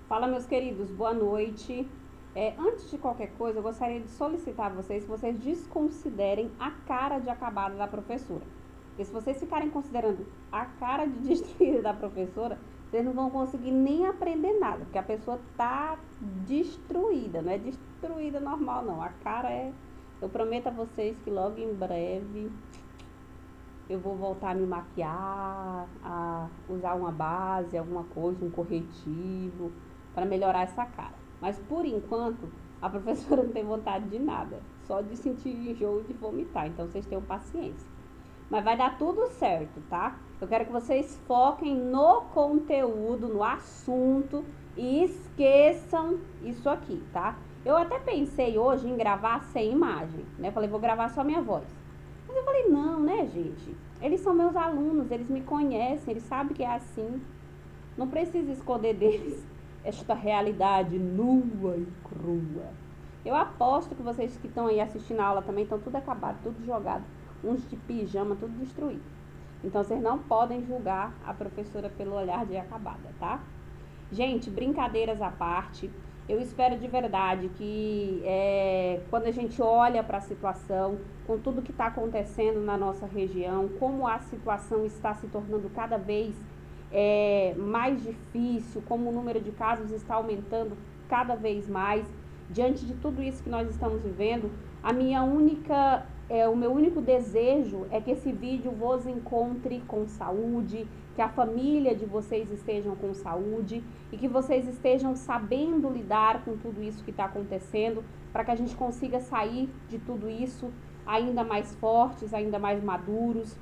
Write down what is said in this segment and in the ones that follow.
Fala, meus queridos, boa noite. Antes de qualquer coisa, eu gostaria de solicitar a vocês que vocês desconsiderem a cara de acabada da professora. Porque se vocês ficarem considerando a cara de destruída da professora, vocês não vão conseguir nem aprender nada, porque a pessoa tá destruída, não é destruída normal não. A cara é... Eu prometo a vocês que logo em breve eu vou voltar a me maquiar, a usar uma base, alguma coisa, um corretivo, para melhorar essa cara. Mas por enquanto, a professora não tem vontade de nada, só de sentir enjoo e de vomitar, então vocês tenham paciência. Mas vai dar tudo certo, tá? Eu quero que vocês foquem no conteúdo, no assunto e esqueçam isso aqui, tá? Eu até pensei hoje em gravar sem imagem, né? Falei, vou gravar só minha voz. Mas eu falei, não, né, gente? Eles são meus alunos, eles me conhecem, eles sabem que é assim. Não precisa esconder deles esta realidade nua e crua. Eu aposto que vocês que estão aí assistindo a aula também estão tudo acabado, tudo jogado, uns de pijama, tudo destruído. Então vocês não podem julgar a professora pelo olhar de acabada, tá? Gente, brincadeiras à parte, eu espero de verdade que quando a gente olha para a situação, com tudo que está acontecendo na nossa região, como a situação está se tornando cada vez mais difícil, como o número de casos está aumentando cada vez mais, diante de tudo isso que nós estamos vivendo, o meu único desejo é que esse vídeo vos encontre com saúde, que a família de vocês estejam com saúde e que vocês estejam sabendo lidar com tudo isso que está acontecendo, para que a gente consiga sair de tudo isso ainda mais fortes, ainda mais maduros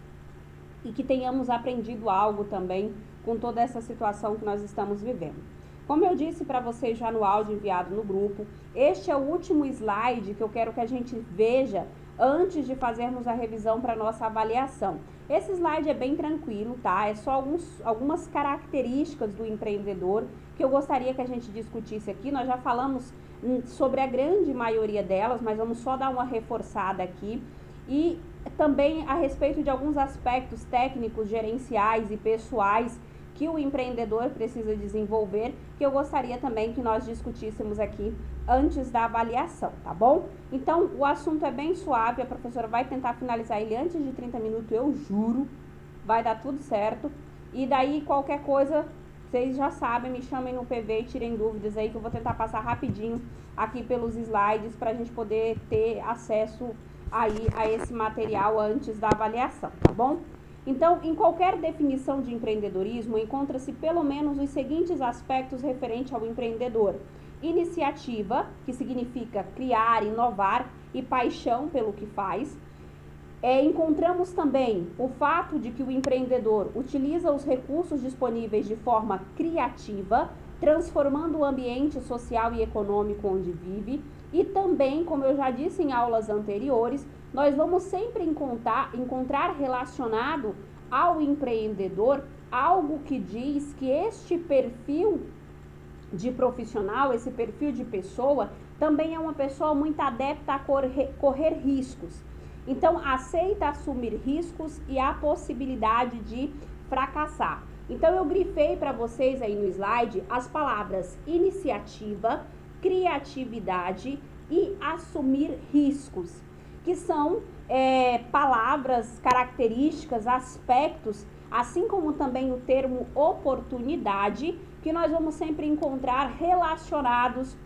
e que tenhamos aprendido algo também com toda essa situação que nós estamos vivendo. Como eu disse para vocês já no áudio enviado no grupo, este é o último slide que eu quero que a gente veja antes de fazermos a revisão para nossa avaliação. Esse slide é bem tranquilo, tá? É só algumas características do empreendedor que eu gostaria que a gente discutisse aqui. Nós já falamos sobre a grande maioria delas, mas vamos só dar uma reforçada aqui. E também a respeito de alguns aspectos técnicos, gerenciais e pessoais que o empreendedor precisa desenvolver, que eu gostaria também que nós discutíssemos aqui antes da avaliação, tá bom? Então, o assunto é bem suave, a professora vai tentar finalizar ele antes de 30 minutos, eu juro, vai dar tudo certo. E daí, qualquer coisa, vocês já sabem, me chamem no PV e tirem dúvidas aí, que eu vou tentar passar rapidinho aqui pelos slides para a gente poder ter acesso aí a esse material antes da avaliação, tá bom? Então, em qualquer definição de empreendedorismo, encontra-se pelo menos os seguintes aspectos referentes ao empreendedor: iniciativa, que significa criar, inovar, e paixão pelo que faz. Encontramos também o fato de que o empreendedor utiliza os recursos disponíveis de forma criativa, transformando o ambiente social e econômico onde vive. E também, como eu já disse em aulas anteriores, nós vamos sempre encontrar relacionado ao empreendedor algo que diz que este perfil de profissional, esse perfil de pessoa, também é uma pessoa muito adepta a correr riscos. Então, aceita assumir riscos e a possibilidade de fracassar. Então, eu grifei para vocês aí no slide as palavras iniciativa, criatividade e assumir riscos, que são palavras, características, aspectos, assim como também o termo oportunidade, que nós vamos sempre encontrar relacionados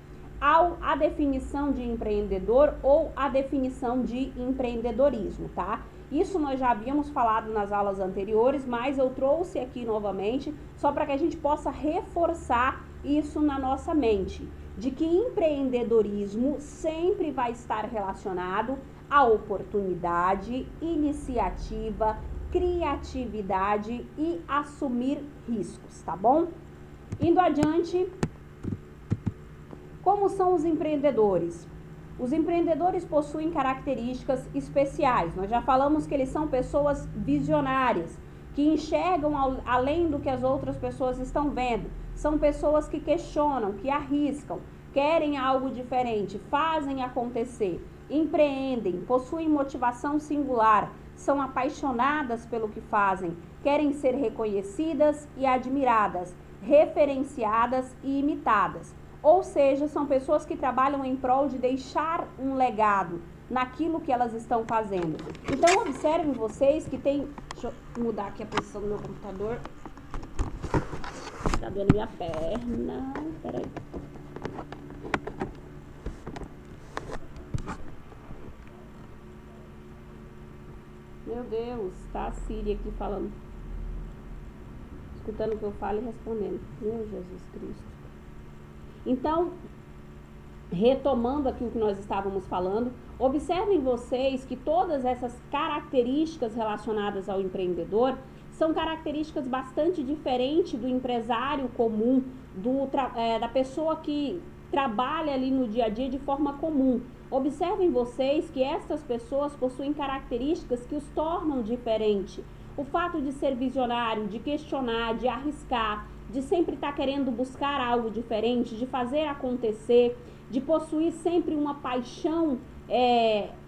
à definição de empreendedor ou à definição de empreendedorismo, tá? Isso nós já havíamos falado nas aulas anteriores, mas eu trouxe aqui novamente, só para que a gente possa reforçar isso na nossa mente, de que empreendedorismo sempre vai estar relacionado à oportunidade, iniciativa, criatividade e assumir riscos, tá bom? Indo adiante, como são os empreendedores? Os empreendedores possuem características especiais. Nós já falamos que eles são pessoas visionárias, que enxergam além do que as outras pessoas estão vendo. São pessoas que questionam, que arriscam, querem algo diferente, fazem acontecer, empreendem, possuem motivação singular, são apaixonadas pelo que fazem, querem ser reconhecidas e admiradas, referenciadas e imitadas. Ou seja, são pessoas que trabalham em prol de deixar um legado naquilo que elas estão fazendo. Então, observem vocês que tem... Deixa eu mudar aqui a posição do meu computador. Tá doendo minha perna. Peraí. Meu Deus, tá a Siri aqui falando. Escutando o que eu falo e respondendo. Meu Jesus Cristo. Então, retomando aqui o que nós estávamos falando, observem vocês que todas essas características relacionadas ao empreendedor são características bastante diferentes do empresário comum, da pessoa que trabalha ali no dia a dia de forma comum. Observem vocês que essas pessoas possuem características que os tornam diferente. O fato de ser visionário, de questionar, de arriscar, de sempre estar querendo buscar algo diferente, de fazer acontecer, de possuir sempre uma paixão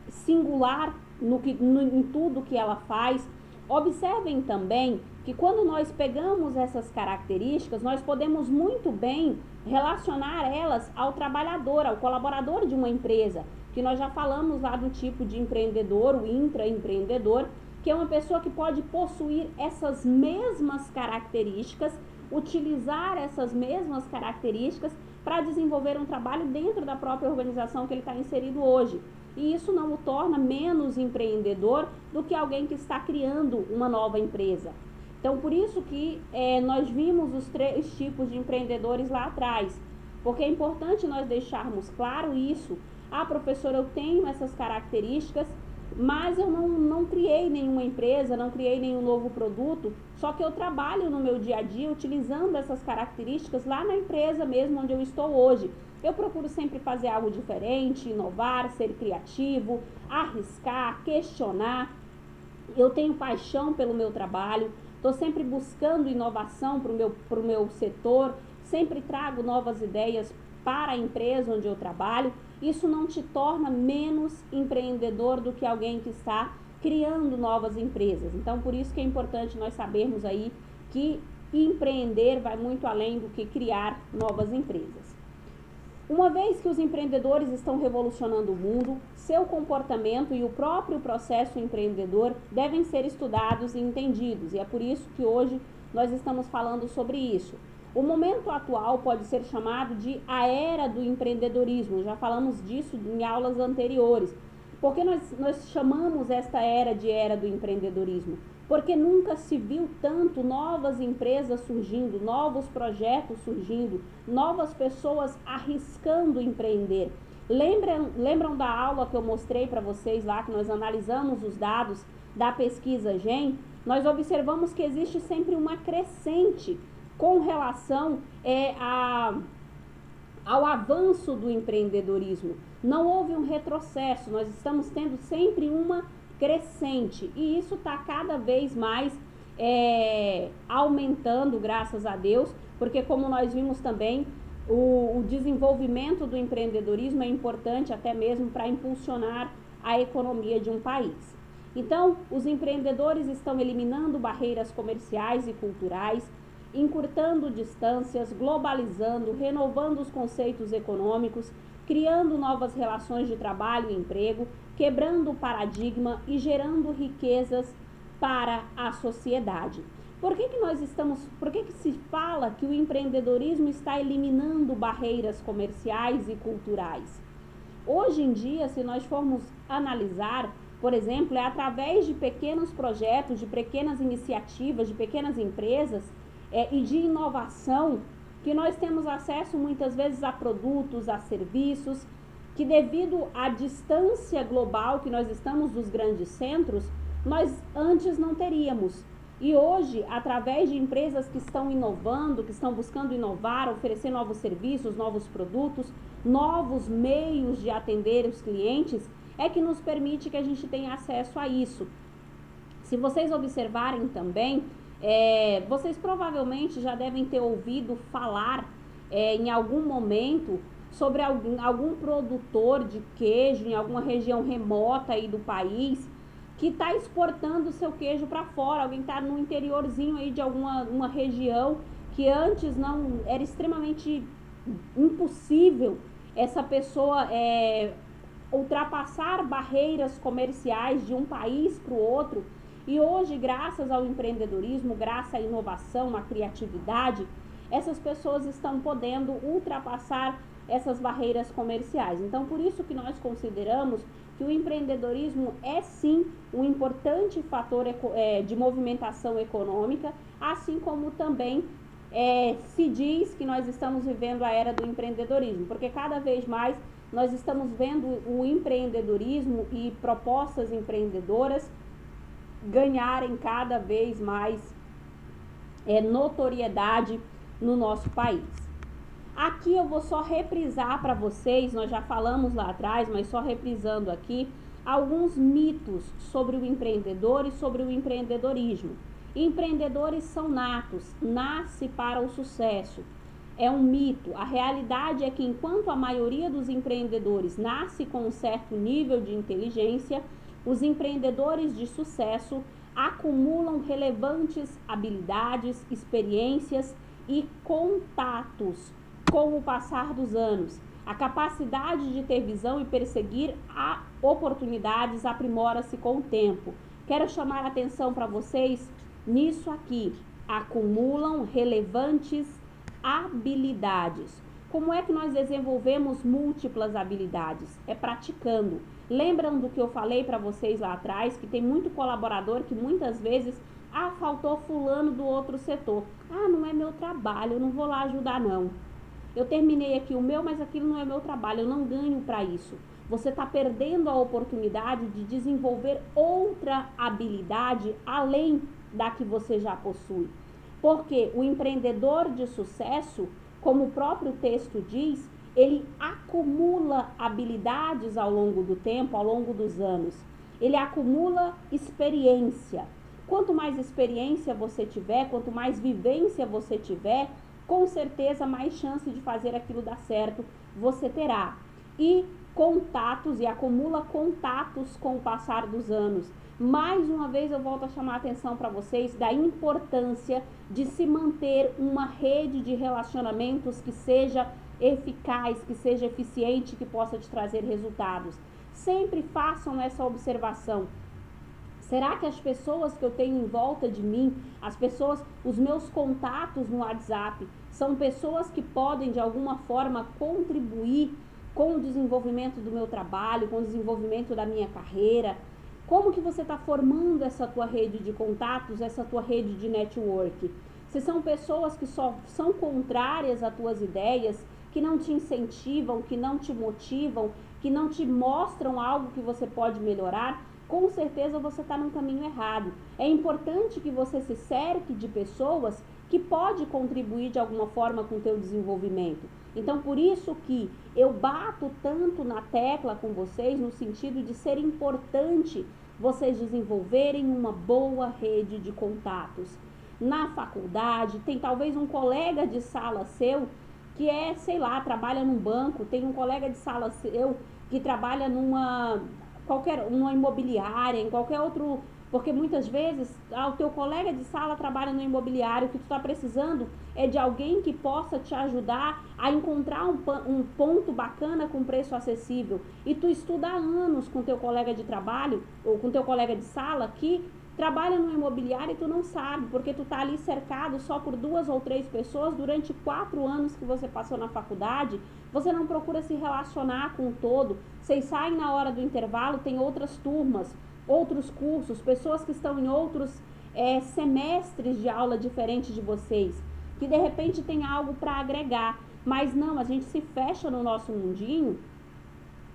singular em tudo que ela faz. Observem também que quando nós pegamos essas características, nós podemos muito bem relacionar elas ao trabalhador, ao colaborador de uma empresa, que nós já falamos lá do tipo de empreendedor, o intraempreendedor, que é uma pessoa que pode possuir essas mesmas características, utilizar essas mesmas características para desenvolver um trabalho dentro da própria organização que ele está inserido hoje. E isso não o torna menos empreendedor do que alguém que está criando uma nova empresa. Então, por isso que nós vimos os 3 tipos de empreendedores lá atrás, porque é importante nós deixarmos claro isso. Ah, professora, eu tenho essas características, mas eu não criei nenhuma empresa, não criei nenhum novo produto, só que eu trabalho no meu dia a dia utilizando essas características lá na empresa mesmo onde eu estou hoje. Eu procuro sempre fazer algo diferente, inovar, ser criativo, arriscar, questionar. Eu tenho paixão pelo meu trabalho, estou sempre buscando inovação para o meu setor, sempre trago novas ideias para a empresa onde eu trabalho. Isso não te torna menos empreendedor do que alguém que está criando novas empresas. Então, por isso que é importante nós sabermos aí que empreender vai muito além do que criar novas empresas. Uma vez que os empreendedores estão revolucionando o mundo, seu comportamento e o próprio processo empreendedor devem ser estudados e entendidos. E é por isso que hoje nós estamos falando sobre isso. O momento atual pode ser chamado de a era do empreendedorismo. Já falamos disso em aulas anteriores. Por que nós chamamos esta era de era do empreendedorismo? Porque nunca se viu tanto novas empresas surgindo, novos projetos surgindo, novas pessoas arriscando empreender. Lembram da aula que eu mostrei para vocês lá, que nós analisamos os dados da pesquisa GEM? Nós observamos que existe sempre uma crescente com relação ao avanço do empreendedorismo. Não houve um retrocesso, nós estamos tendo sempre uma crescente e isso está cada vez mais aumentando, graças a Deus, porque como nós vimos também, o desenvolvimento do empreendedorismo é importante até mesmo para impulsionar a economia de um país. Então, os empreendedores estão eliminando barreiras comerciais e culturais, encurtando distâncias, globalizando, renovando os conceitos econômicos, criando novas relações de trabalho e emprego, quebrando o paradigma e gerando riquezas para a sociedade. Por que se fala que o empreendedorismo está eliminando barreiras comerciais e culturais? Hoje em dia, se nós formos analisar, por exemplo, é através de pequenos projetos, de pequenas iniciativas, de pequenas empresas e de inovação que nós temos acesso muitas vezes a produtos, a serviços, que devido à distância global que nós estamos dos grandes centros, nós antes não teríamos. E hoje, através de empresas que estão inovando, que estão buscando inovar, oferecer novos serviços, novos produtos, novos meios de atender os clientes, é que nos permite que a gente tenha acesso a isso. Se vocês observarem também, vocês provavelmente já devem ter ouvido falar em algum momento sobre algum produtor de queijo em alguma região remota aí do país que está exportando o seu queijo para fora. Alguém está no interiorzinho aí de uma região que antes não era extremamente impossível essa pessoa ultrapassar barreiras comerciais de um país para o outro, e hoje, graças ao empreendedorismo, graças à inovação, à criatividade, essas pessoas estão podendo ultrapassar essas barreiras comerciais. Então, por isso que nós consideramos que o empreendedorismo é sim um importante fator de movimentação econômica, assim como também se diz que nós estamos vivendo a era do empreendedorismo, porque cada vez mais nós estamos vendo o empreendedorismo e propostas empreendedoras ganharem cada vez mais notoriedade no nosso país. Aqui eu vou só reprisar para vocês, nós já falamos lá atrás, mas só reprisando aqui, alguns mitos sobre o empreendedor e sobre o empreendedorismo. Empreendedores são natos, nasce para o sucesso. É um mito. A realidade é que enquanto a maioria dos empreendedores nasce com um certo nível de inteligência, os empreendedores de sucesso acumulam relevantes habilidades, experiências e contatos com o passar dos anos. A capacidade de ter visão e perseguir oportunidades aprimora-se com o tempo. Quero chamar a atenção para vocês nisso aqui. Acumulam relevantes habilidades. Como é que nós desenvolvemos múltiplas habilidades? É praticando. Lembram do que eu falei para vocês lá atrás, que tem muito colaborador que muitas vezes, faltou fulano do outro setor. Não é meu trabalho, eu não vou lá ajudar não. Eu terminei aqui o meu, mas aquilo não é meu trabalho, eu não ganho para isso. Você está perdendo a oportunidade de desenvolver outra habilidade além da que você já possui. Porque o empreendedor de sucesso, como o próprio texto diz, ele acumula habilidades ao longo do tempo, ao longo dos anos. Ele acumula experiência. Quanto mais experiência você tiver, quanto mais vivência você tiver, com certeza mais chance de fazer aquilo dar certo você terá. E contatos, e acumula contatos com o passar dos anos. Mais uma vez eu volto a chamar a atenção para vocês da importância de se manter uma rede de relacionamentos que seja eficaz, que seja eficiente, que possa te trazer resultados. Sempre façam essa observação. Será que as pessoas que eu tenho em volta de mim, as pessoas, os meus contatos no WhatsApp, são pessoas que podem de alguma forma contribuir com o desenvolvimento do meu trabalho, com o desenvolvimento da minha carreira? Como que você está formando essa tua rede de contatos, essa tua rede de network? Se são pessoas que só são contrárias às tuas ideias, que não te incentivam, que não te motivam, que não te mostram algo que você pode melhorar, com certeza você está num caminho errado. É importante que você se cerque de pessoas que podem contribuir de alguma forma com o teu desenvolvimento. Então, por isso que eu bato tanto na tecla com vocês, no sentido de ser importante vocês desenvolverem uma boa rede de contatos. Na faculdade, tem talvez um colega de sala seu que trabalha num banco, tem um colega de sala seu que trabalha numa imobiliária, em qualquer outro, porque muitas vezes o teu colega de sala trabalha no imobiliário, o que tu está precisando é de alguém que possa te ajudar a encontrar um ponto bacana com preço acessível, e tu estuda há anos com teu colega de trabalho, ou com teu colega de sala que trabalha no imobiliário e tu não sabe, porque tu tá ali cercado só por 2 ou 3 pessoas durante 4 anos que você passou na faculdade. Você não procura se relacionar com o todo. Vocês saem na hora do intervalo, tem outras turmas, outros cursos, pessoas que estão em outros semestres de aula diferentes de vocês, que de repente tem algo para agregar, mas não, a gente se fecha no nosso mundinho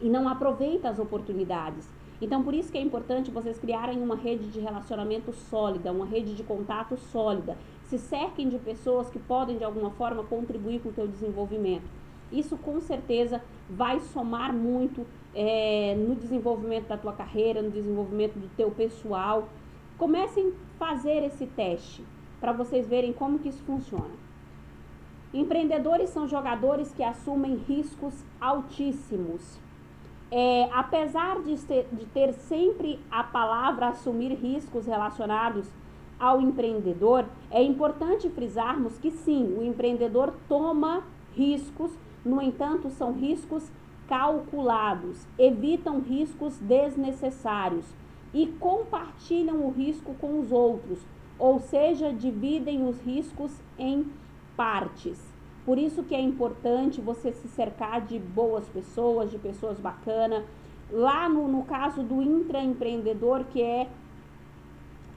e não aproveita as oportunidades. Então, por isso que é importante vocês criarem uma rede de relacionamento sólida, uma rede de contato sólida. Se cerquem de pessoas que podem, de alguma forma, contribuir com o teu desenvolvimento. Isso, com certeza, vai somar muito no desenvolvimento da tua carreira, no desenvolvimento do teu pessoal. Comecem a fazer esse teste para vocês verem como que isso funciona. Empreendedores são jogadores que assumem riscos altíssimos. Apesar de ter sempre a palavra assumir riscos relacionados ao empreendedor, é importante frisarmos que sim, o empreendedor toma riscos, no entanto, são riscos calculados, evitam riscos desnecessários e compartilham o risco com os outros, ou seja, dividem os riscos em partes. Por isso que é importante você se cercar de boas pessoas, de pessoas bacanas. Lá no caso do intraempreendedor, que é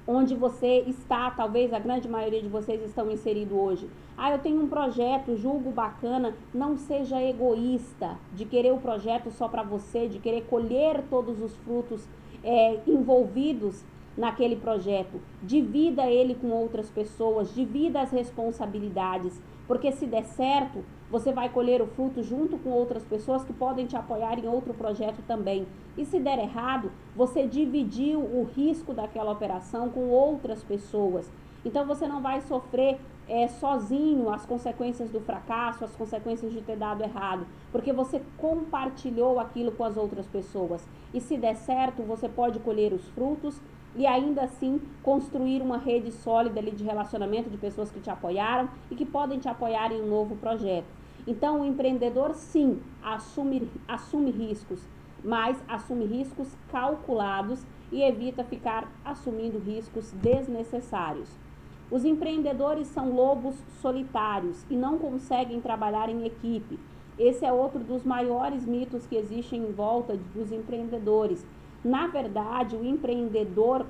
onde você está, talvez a grande maioria de vocês estão inseridos hoje. Eu tenho um projeto, julgo bacana. Não seja egoísta de querer o projeto só para você, de querer colher todos os frutos envolvidos naquele projeto. Divida ele com outras pessoas, divida as responsabilidades, porque se der certo, você vai colher o fruto junto com outras pessoas que podem te apoiar em outro projeto também. E se der errado, você dividiu o risco daquela operação com outras pessoas. Então você não vai sofrer sozinho as consequências do fracasso, as consequências de ter dado errado, porque você compartilhou aquilo com as outras pessoas. E se der certo, você pode colher os frutos e ainda assim construir uma rede sólida ali de relacionamento de pessoas que te apoiaram e que podem te apoiar em um novo projeto. Então o empreendedor sim assume riscos, mas assume riscos calculados e evita ficar assumindo riscos desnecessários. Os empreendedores são lobos solitários e não conseguem trabalhar em equipe. Esse é outro dos maiores mitos que existem em volta dos empreendedores. Na verdade, o empreendedor,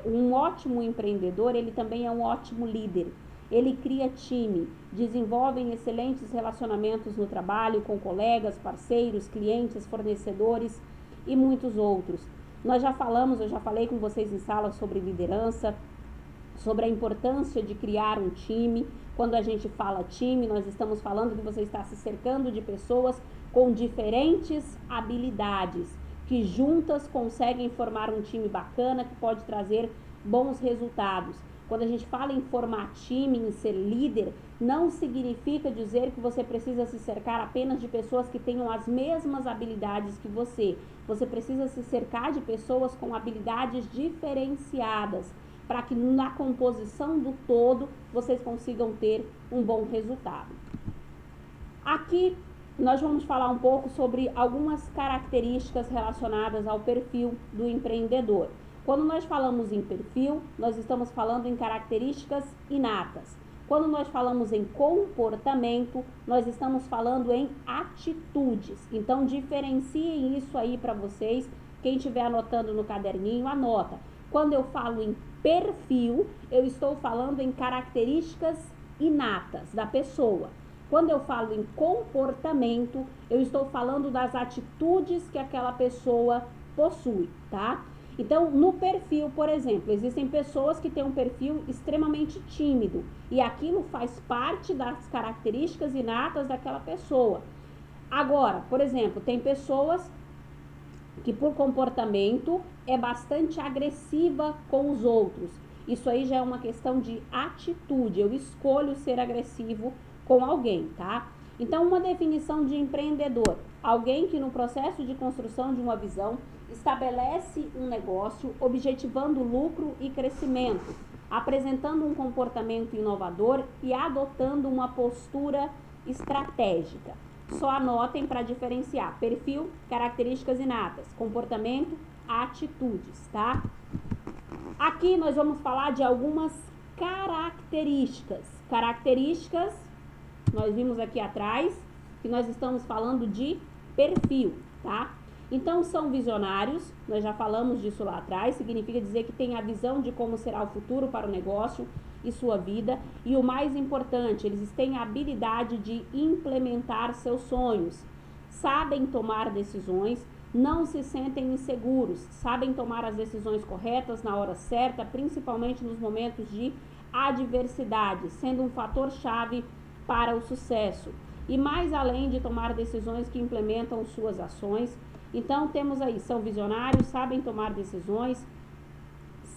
um ótimo empreendedor, ele também é um ótimo líder. Ele cria time, desenvolve excelentes relacionamentos no trabalho com colegas, parceiros, clientes, fornecedores e muitos outros. Eu já falei com vocês em sala sobre liderança, sobre a importância de criar um time. Quando a gente fala time, nós estamos falando que você está se cercando de pessoas com diferentes habilidades, que juntas conseguem formar um time bacana que pode trazer bons resultados. Quando a gente fala em formar time, em ser líder, não significa dizer que você precisa se cercar apenas de pessoas que tenham as mesmas habilidades que você. Você precisa se cercar de pessoas com habilidades diferenciadas, para que na composição do todo vocês consigam ter um bom resultado. Aqui nós vamos falar um pouco sobre algumas características relacionadas ao perfil do empreendedor. Quando nós falamos em perfil, nós estamos falando em características inatas. Quando nós falamos em comportamento, nós estamos falando em atitudes. Então, diferenciem isso aí para vocês. Quem estiver anotando no caderninho, anota. Quando eu falo em perfil, eu estou falando em características inatas da pessoa. Quando eu falo em comportamento, eu estou falando das atitudes que aquela pessoa possui, tá? Então, no perfil, por exemplo, existem pessoas que têm um perfil extremamente tímido e aquilo faz parte das características inatas daquela pessoa. Agora, por exemplo, tem pessoas que por comportamento é bastante agressiva com os outros. Isso aí já é uma questão de atitude. Eu escolho ser agressivo com alguém, tá? Então, uma definição de empreendedor: alguém que no processo de construção de uma visão estabelece um negócio objetivando lucro e crescimento, apresentando um comportamento inovador e adotando uma postura estratégica. Só anotem para diferenciar: perfil, características inatas; comportamento, atitudes, tá? Aqui nós vamos falar de algumas características. Características, nós vimos aqui atrás que nós estamos falando de perfil, tá? Então, são visionários, nós já falamos disso lá atrás, significa dizer que tem a visão de como será o futuro para o negócio e sua vida. E o mais importante, eles têm a habilidade de implementar seus sonhos, sabem tomar decisões, não se sentem inseguros, sabem tomar as decisões corretas na hora certa, principalmente nos momentos de adversidade, sendo um fator-chave para o sucesso. E mais além de tomar decisões que implementam suas ações. Então, temos aí, são visionários, sabem tomar decisões,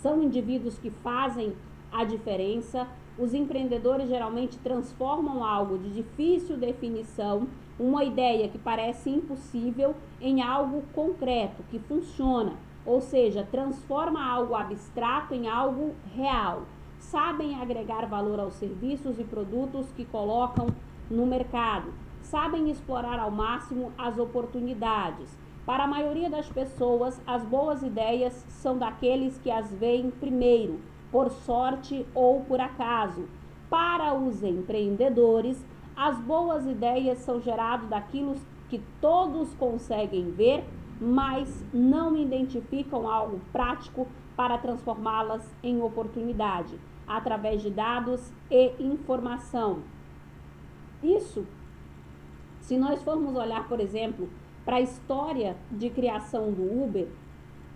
são indivíduos que fazem a diferença. Os empreendedores geralmente transformam algo de difícil definição, uma ideia que parece impossível, em algo concreto, que funciona. ou seja, transforma algo abstrato em algo real. Sabem agregar valor aos serviços e produtos que colocam no mercado. Sabem explorar ao máximo as oportunidades. Para a maioria das pessoas, as boas ideias são daqueles que as veem primeiro, por sorte ou por acaso. Para os empreendedores, as boas ideias são geradas daquilo que todos conseguem ver, mas não identificam algo prático para transformá-las em oportunidade, através de dados e informação. Isso, se nós formos olhar, por exemplo, para a história de criação do Uber,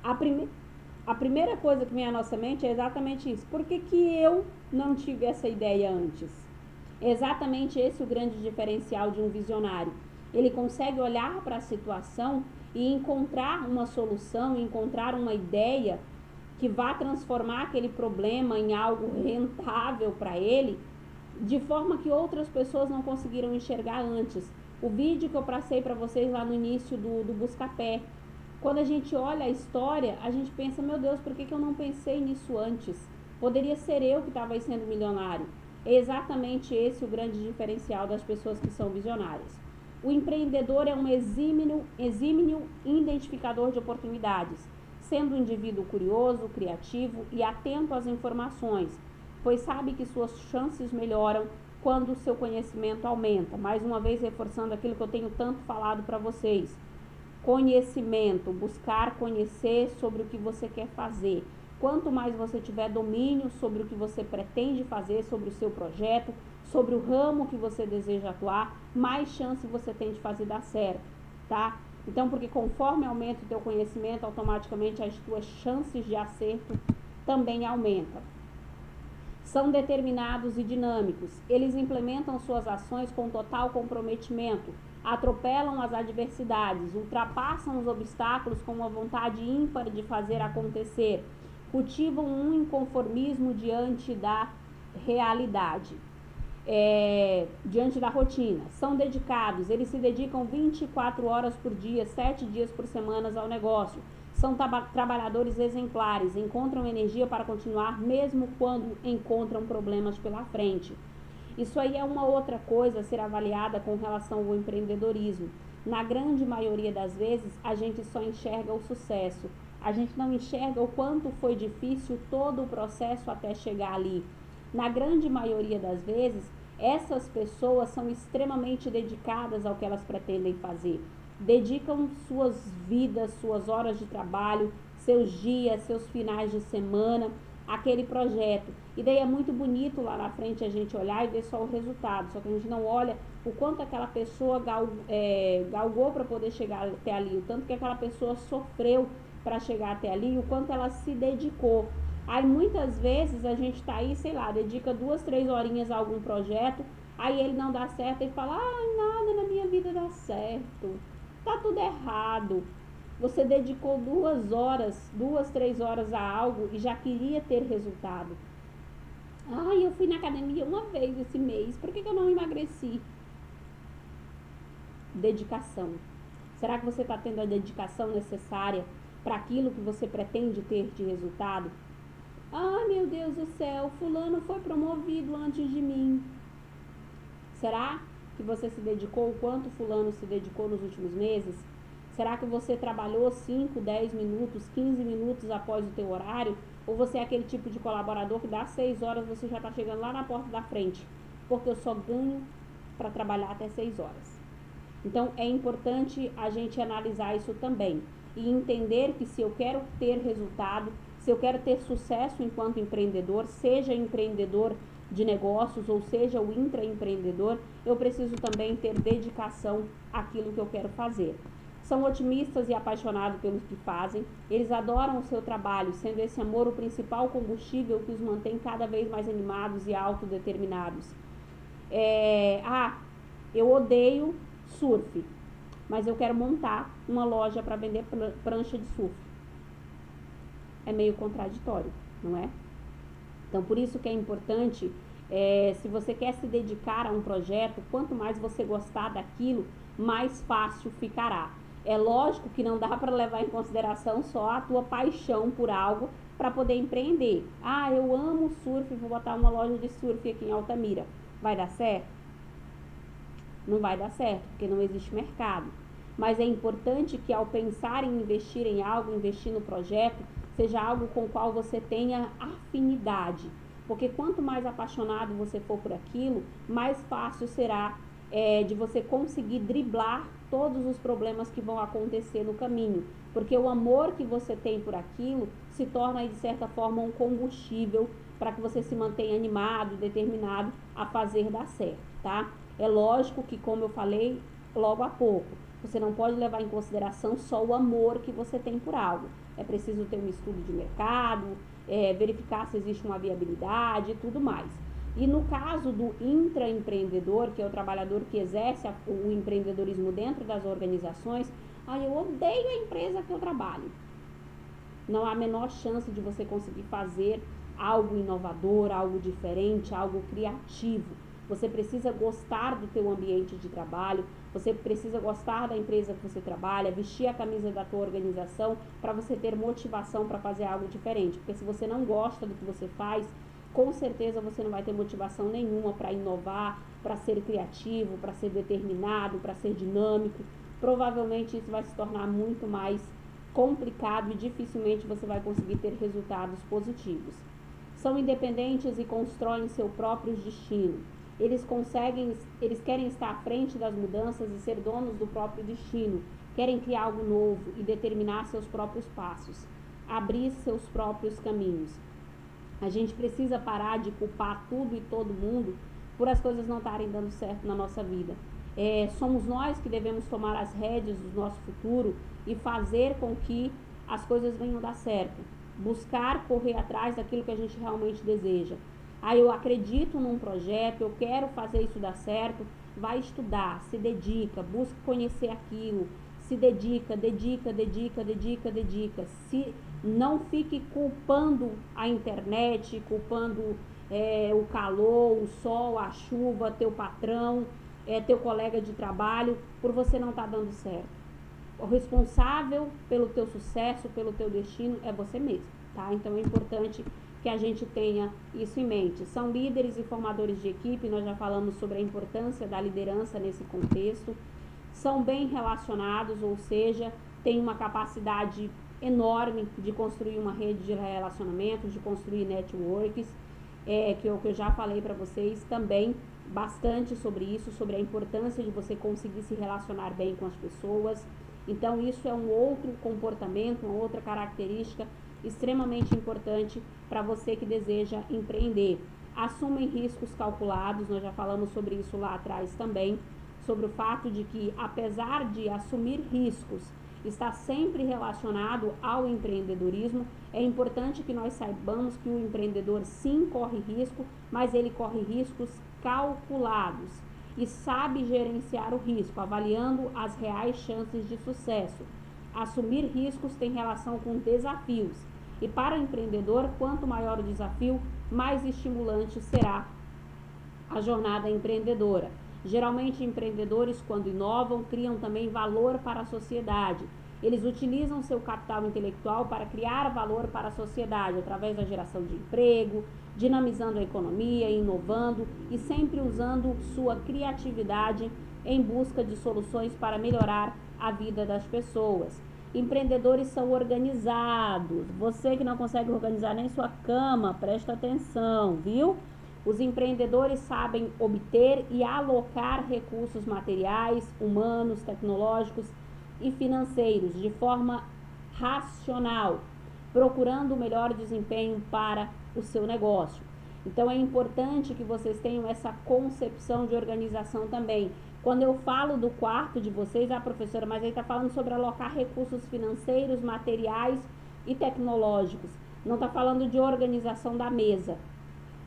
a primeira coisa que vem à nossa mente é exatamente isso. Por que eu não tive essa ideia antes? É exatamente esse o grande diferencial de um visionário. Ele consegue olhar para a situação e encontrar uma solução, encontrar uma ideia que vá transformar aquele problema em algo rentável para ele, de forma que outras pessoas não conseguiram enxergar antes. O vídeo que eu passei para vocês lá no início do Buscapé, quando a gente olha a história, a gente pensa, meu Deus, por que eu não pensei nisso antes? Poderia ser eu que estava sendo milionário. É exatamente esse o grande diferencial das pessoas que são visionárias. O empreendedor é um exímio identificador de oportunidades, sendo um indivíduo curioso, criativo e atento às informações, pois sabe que suas chances melhoram quando o seu conhecimento aumenta. Mais uma vez reforçando aquilo que eu tenho tanto falado para vocês. Conhecimento, buscar conhecer sobre o que você quer fazer. Quanto mais você tiver domínio sobre o que você pretende fazer, sobre o seu projeto, sobre o ramo que você deseja atuar, mais chance você tem de fazer dar certo, tá? Então, porque conforme aumenta o teu conhecimento, automaticamente as tuas chances de acerto também aumentam. São determinados e dinâmicos. Eles implementam suas ações com total comprometimento, atropelam as adversidades, ultrapassam os obstáculos com uma vontade ímpar de fazer acontecer, cultivam um inconformismo diante da realidade, diante da rotina. São dedicados, eles se dedicam 24 horas por dia, 7 dias por semana ao negócio. São trabalhadores exemplares, encontram energia para continuar mesmo quando encontram problemas pela frente. Isso aí é uma outra coisa a ser avaliada com relação ao empreendedorismo. Na grande maioria das vezes, a gente só enxerga o sucesso. A gente não enxerga o quanto foi difícil todo o processo até chegar ali. Na grande maioria das vezes, essas pessoas são extremamente dedicadas ao que elas pretendem fazer. Dedicam suas vidas, suas horas de trabalho, seus dias, seus finais de semana àquele projeto. E daí é muito bonito lá na frente a gente olhar e ver só o resultado. Só que a gente não olha o quanto aquela pessoa galgou para poder chegar até ali, o tanto que aquela pessoa sofreu para chegar até ali, o quanto ela se dedicou. Aí muitas vezes a gente tá aí, sei lá, dedica 2, 3 horinhas a algum projeto, aí ele não dá certo e fala, nada na minha vida dá certo, tá tudo errado. Você dedicou 2 horas, 2, 3 horas a algo e já queria ter resultado. Eu fui na academia uma vez esse mês, por que eu não emagreci? Dedicação. Será que você está tendo a dedicação necessária para aquilo que você pretende ter de resultado? Meu Deus do céu, fulano foi promovido antes de mim. Será que você se dedicou o quanto fulano se dedicou nos últimos meses? Será que você trabalhou 5, 10 minutos, 15 minutos após o teu horário? Ou você é aquele tipo de colaborador que dá 6 horas você já está chegando lá na porta da frente? Porque eu só ganho para trabalhar até 6 horas. Então é importante a gente analisar isso também. E entender que se eu quero ter resultado, se eu quero ter sucesso enquanto empreendedor, seja empreendedor de negócios ou seja o intraempreendedor, eu preciso também ter dedicação àquilo que eu quero fazer. São otimistas e apaixonados pelo que fazem, eles adoram o seu trabalho, sendo esse amor o principal combustível que os mantém cada vez mais animados e autodeterminados. Eu odeio surf, mas eu quero montar uma loja para vender prancha de surf. É meio contraditório, não é? Então, por isso que é importante, se você quer se dedicar a um projeto, quanto mais você gostar daquilo, mais fácil ficará. É lógico que não dá para levar em consideração só a tua paixão por algo para poder empreender. Ah, eu amo surf, vou botar uma loja de surf aqui em Altamira. Vai dar certo? Não vai dar certo, porque não existe mercado. Mas é importante que ao pensar em investir em algo, investir no projeto, seja algo com o qual você tenha afinidade. Porque quanto mais apaixonado você for por aquilo, mais fácil será de você conseguir driblar todos os problemas que vão acontecer no caminho. Porque o amor que você tem por aquilo se torna, de certa forma, um combustível para que você se mantenha animado, determinado a fazer dar certo, tá? É lógico que, como eu falei logo há pouco, você não pode levar em consideração só o amor que você tem por algo. É preciso ter um estudo de mercado, verificar se existe uma viabilidade e tudo mais. E no caso do intraempreendedor, que é o trabalhador que exerce o empreendedorismo dentro das organizações, eu odeio a empresa que eu trabalho. Não há a menor chance de você conseguir fazer algo inovador, algo diferente, algo criativo. Você precisa gostar do teu ambiente de trabalho, você precisa gostar da empresa que você trabalha, vestir a camisa da tua organização para você ter motivação para fazer algo diferente. Porque se você não gosta do que você faz, com certeza você não vai ter motivação nenhuma para inovar, para ser criativo, para ser determinado, para ser dinâmico. Provavelmente isso vai se tornar muito mais complicado e dificilmente você vai conseguir ter resultados positivos. São independentes e constroem seu próprio destino. Eles querem estar à frente das mudanças e ser donos do próprio destino. Querem criar algo novo e determinar seus próprios passos, abrir seus próprios caminhos. A gente precisa parar de culpar tudo e todo mundo por as coisas não estarem dando certo na nossa vida. Somos nós que devemos tomar as rédeas do nosso futuro e fazer com que as coisas venham dar certo. Buscar correr atrás daquilo que a gente realmente deseja. Eu acredito num projeto, eu quero fazer isso dar certo. Vai estudar, se dedica, busca conhecer aquilo, se dedica. Não fique culpando a internet, culpando o calor, o sol, a chuva, teu patrão, teu colega de trabalho, por você não estar dando certo. O responsável pelo teu sucesso, pelo teu destino, é você mesmo, tá? Então é importante que a gente tenha isso em mente. São líderes e formadores de equipe, nós já falamos sobre a importância da liderança nesse contexto. São bem relacionados, ou seja, têm uma capacidade enorme de construir uma rede de relacionamentos, de construir networks, que eu já falei para vocês também bastante sobre isso, sobre a importância de você conseguir se relacionar bem com as pessoas. Então isso é um outro comportamento, uma outra característica extremamente importante para você que deseja empreender. Assumem riscos calculados, nós já falamos sobre isso lá atrás também, sobre o fato de que, apesar de assumir riscos, está sempre relacionado ao empreendedorismo. É importante que nós saibamos que o empreendedor sim corre risco, mas ele corre riscos calculados e sabe gerenciar o risco, avaliando as reais chances de sucesso. Assumir riscos tem relação com desafios, e para o empreendedor, quanto maior o desafio, mais estimulante será a jornada empreendedora. Geralmente, empreendedores, quando inovam, criam também valor para a sociedade. Eles utilizam seu capital intelectual para criar valor para a sociedade, através da geração de emprego, dinamizando a economia, inovando e sempre usando sua criatividade em busca de soluções para melhorar a vida das pessoas. Empreendedores são organizados. Você que não consegue organizar nem sua cama, presta atenção, viu? Os empreendedores sabem obter e alocar recursos materiais, humanos, tecnológicos e financeiros de forma racional, procurando o melhor desempenho para o seu negócio. Então é importante que vocês tenham essa concepção de organização também. Quando eu falo do quarto de vocês, professora, mas aí está falando sobre alocar recursos financeiros, materiais e tecnológicos. Não está falando de organização da mesa.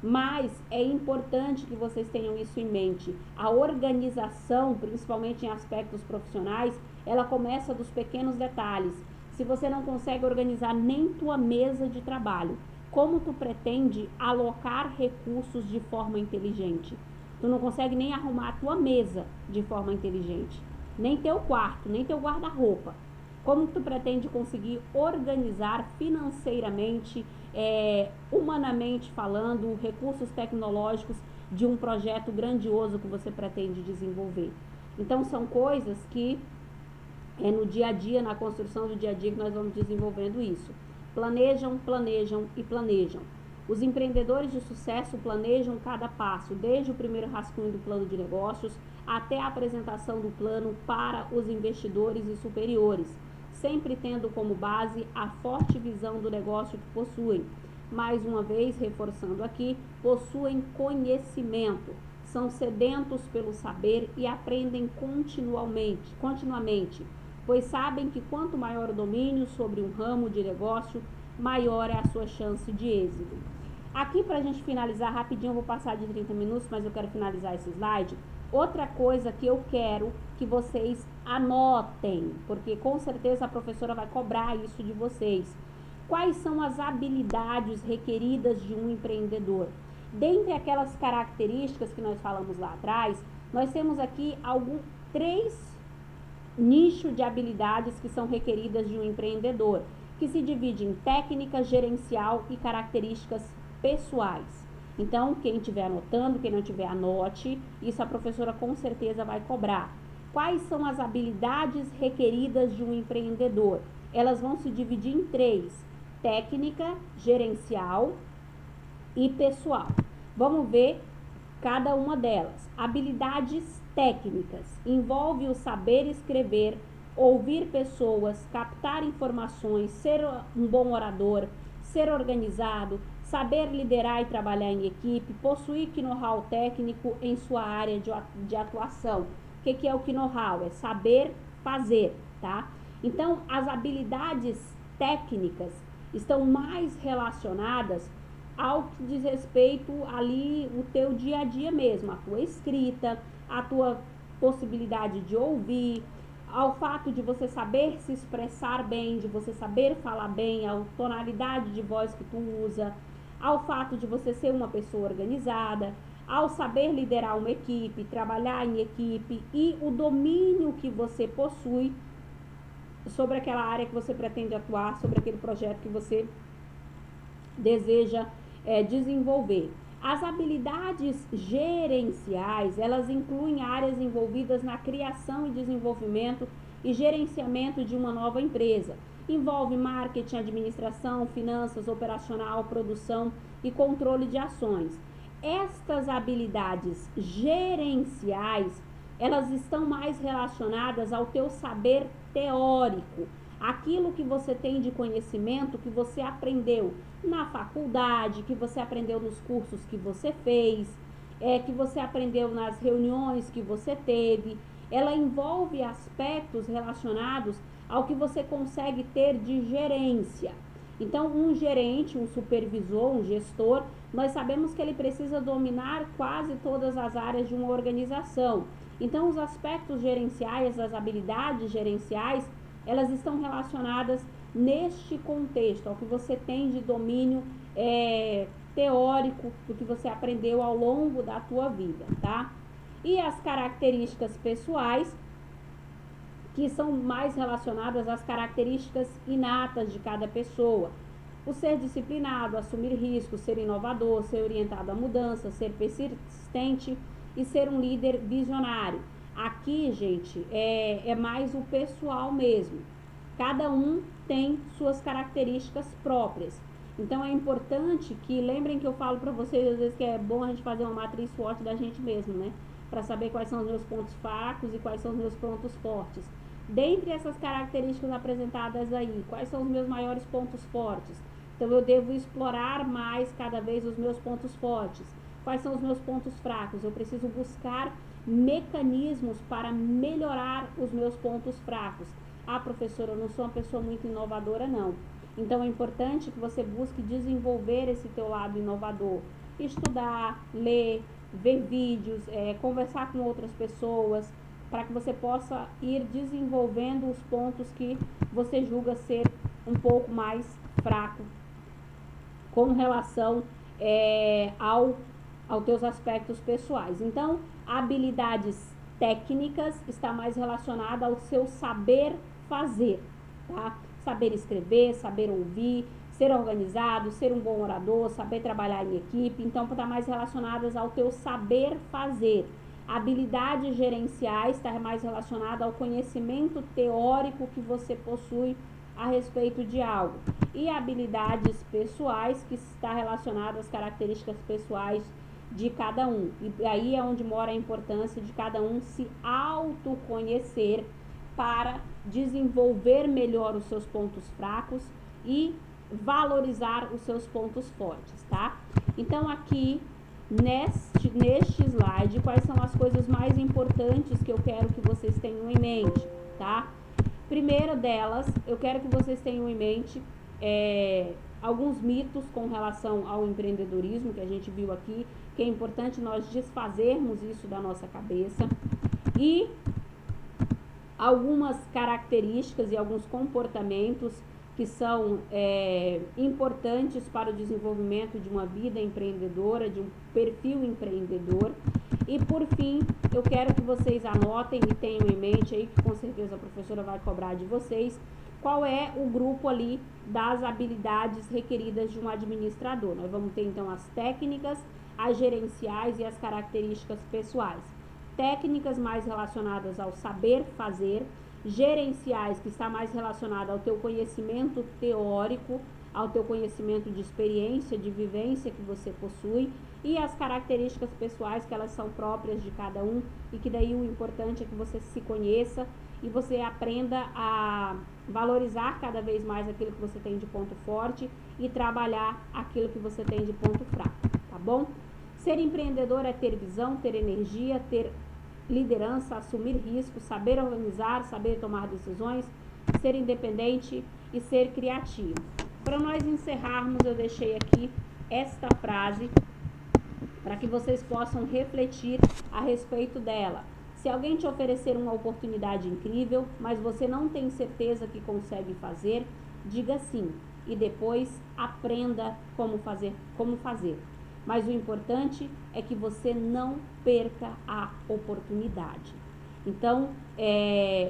Mas é importante que vocês tenham isso em mente. A organização, principalmente em aspectos profissionais, ela começa dos pequenos detalhes. Se você não consegue organizar nem tua mesa de trabalho, como tu pretende alocar recursos de forma inteligente? Tu não consegue nem arrumar a tua mesa de forma inteligente. nem teu quarto, nem teu guarda-roupa. Como tu pretende conseguir organizar financeiramente, humanamente falando, recursos tecnológicos de um projeto grandioso que você pretende desenvolver? Então, são coisas que é no dia a dia, na construção do dia a dia, que nós vamos desenvolvendo isso. Planejam, planejam e planejam. Os empreendedores de sucesso planejam cada passo, desde o primeiro rascunho do plano de negócios até a apresentação do plano para os investidores e superiores, sempre tendo como base a forte visão do negócio que possuem. Mais uma vez, reforçando aqui, possuem conhecimento, são sedentos pelo saber e aprendem continuamente, pois sabem que quanto maior o domínio sobre um ramo de negócio, maior é a sua chance de êxito. Aqui, para a gente finalizar rapidinho, eu vou passar de 30 minutos, mas eu quero finalizar esse slide. Outra coisa que eu quero que vocês anotem, porque com certeza a professora vai cobrar isso de vocês. Quais são as habilidades requeridas de um empreendedor? Dentre aquelas características que nós falamos lá atrás, nós temos aqui três nichos de habilidades que são requeridas de um empreendedor, que se divide em técnica, gerencial e características pessoais. Então, quem estiver anotando, quem não tiver, anote. Isso a professora com certeza vai cobrar. Quais são as habilidades requeridas de um empreendedor? Elas vão se dividir em três: técnica, gerencial e pessoal. Vamos ver cada uma delas. Habilidades técnicas. Envolve o saber escrever, ouvir pessoas, captar informações, ser um bom orador, ser organizado, saber liderar e trabalhar em equipe, possuir know-how técnico em sua área de atuação. O que é o know-how? É saber fazer, tá? Então, as habilidades técnicas estão mais relacionadas ao que diz respeito ali o teu dia a dia mesmo, a tua escrita, a tua possibilidade de ouvir, ao fato de você saber se expressar bem, de você saber falar bem, a tonalidade de voz que tu usa, ao fato de você ser uma pessoa organizada, ao saber liderar uma equipe, trabalhar em equipe e o domínio que você possui sobre aquela área que você pretende atuar, sobre aquele projeto que você deseja desenvolver. As habilidades gerenciais, elas incluem áreas envolvidas na criação e desenvolvimento e gerenciamento de uma nova empresa. Envolve marketing, administração, finanças, operacional, produção e controle de ações. Estas habilidades gerenciais, elas estão mais relacionadas ao teu saber teórico, aquilo que você tem de conhecimento que você aprendeu na faculdade, que você aprendeu nos cursos que você fez, que você aprendeu nas reuniões que você teve. Ela envolve aspectos relacionados ao que você consegue ter de gerência. Então, um gerente, um supervisor, um gestor, nós sabemos que ele precisa dominar quase todas as áreas de uma organização. Então, os aspectos gerenciais, as habilidades gerenciais, elas estão relacionadas neste contexto, ao que você tem de domínio teórico, do que você aprendeu ao longo da tua vida, tá? E as características pessoais, que são mais relacionadas às características inatas de cada pessoa. O ser disciplinado, assumir riscos, ser inovador, ser orientado à mudança, ser persistente e ser um líder visionário. Aqui, gente, é mais o pessoal mesmo. Cada um tem suas características próprias. Então, é importante que, lembrem que eu falo para vocês, às vezes, que é bom a gente fazer uma matriz SWOT da gente mesmo, né? Para saber quais são os meus pontos fracos e quais são os meus pontos fortes. Dentre essas características apresentadas aí, quais são os meus maiores pontos fortes? Então, eu devo explorar mais cada vez os meus pontos fortes. Quais são os meus pontos fracos? Eu preciso buscar mecanismos para melhorar os meus pontos fracos. Ah, professora, eu não sou uma pessoa muito inovadora, não. Então, é importante que você busque desenvolver esse teu lado inovador. Estudar, ler, ver vídeos, conversar com outras pessoas, para que você possa ir desenvolvendo os pontos que você julga ser um pouco mais fraco com relação aos teus aspectos pessoais. Então, habilidades técnicas está mais relacionada ao seu saber fazer, tá? Saber escrever, saber ouvir, ser organizado, ser um bom orador, saber trabalhar em equipe. Então, está mais relacionadas ao teu saber fazer. Habilidades gerenciais está mais relacionada ao conhecimento teórico que você possui a respeito de algo. E habilidades pessoais, que está relacionada às características pessoais de cada um. E aí é onde mora a importância de cada um se autoconhecer para desenvolver melhor os seus pontos fracos e valorizar os seus pontos fortes, tá? Então, aqui neste slide, quais são as coisas mais importantes que eu quero que vocês tenham em mente, tá? Primeira delas, eu quero que vocês tenham em mente alguns mitos com relação ao empreendedorismo que a gente viu aqui, que é importante nós desfazermos isso da nossa cabeça, e algumas características e alguns comportamentos que são importantes para o desenvolvimento de uma vida empreendedora, de um perfil empreendedor. E por fim, eu quero que vocês anotem e tenham em mente aí, que com certeza a professora vai cobrar de vocês, qual é o grupo ali das habilidades requeridas de um administrador. Nós vamos ter então as técnicas, as gerenciais e as características pessoais. Técnicas mais relacionadas ao saber fazer, gerenciais, que está mais relacionado ao teu conhecimento teórico, ao teu conhecimento de experiência, de vivência que você possui, e as características pessoais, que elas são próprias de cada um, e que daí o importante é que você se conheça e você aprenda a valorizar cada vez mais aquilo que você tem de ponto forte e trabalhar aquilo que você tem de ponto fraco, tá bom? Ser empreendedor é ter visão, ter energia, ter liderança, assumir riscos, saber organizar, saber tomar decisões, ser independente e ser criativo. Para nós encerrarmos, eu deixei aqui esta frase para que vocês possam refletir a respeito dela. Se alguém te oferecer uma oportunidade incrível, mas você não tem certeza que consegue fazer, diga sim e depois aprenda como fazer. Mas o importante é que você não perca a oportunidade. Então,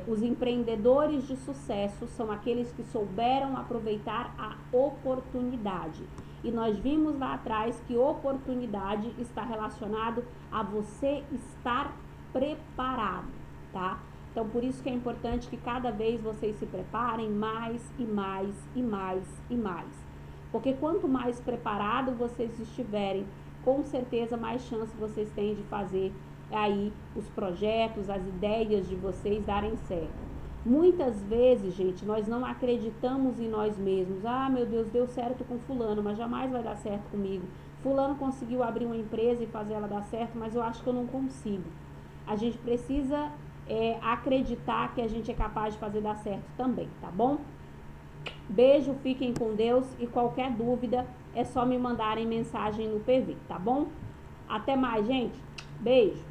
os empreendedores de sucesso são aqueles que souberam aproveitar a oportunidade. E nós vimos lá atrás que oportunidade está relacionado a você estar preparado, tá? Então, por isso que é importante que cada vez vocês se preparem mais e mais e mais e mais. Porque quanto mais preparado vocês estiverem, com certeza mais chance vocês têm de fazer aí os projetos, as ideias de vocês darem certo. Muitas vezes, gente, nós não acreditamos em nós mesmos. Ah, meu Deus, deu certo com fulano, mas jamais vai dar certo comigo. Fulano conseguiu abrir uma empresa e fazer ela dar certo, mas eu acho que eu não consigo. A gente precisa acreditar que a gente é capaz de fazer dar certo também, tá bom? Beijo, fiquem com Deus e qualquer dúvida é só me mandarem mensagem no PV, tá bom? Até mais, gente. Beijo.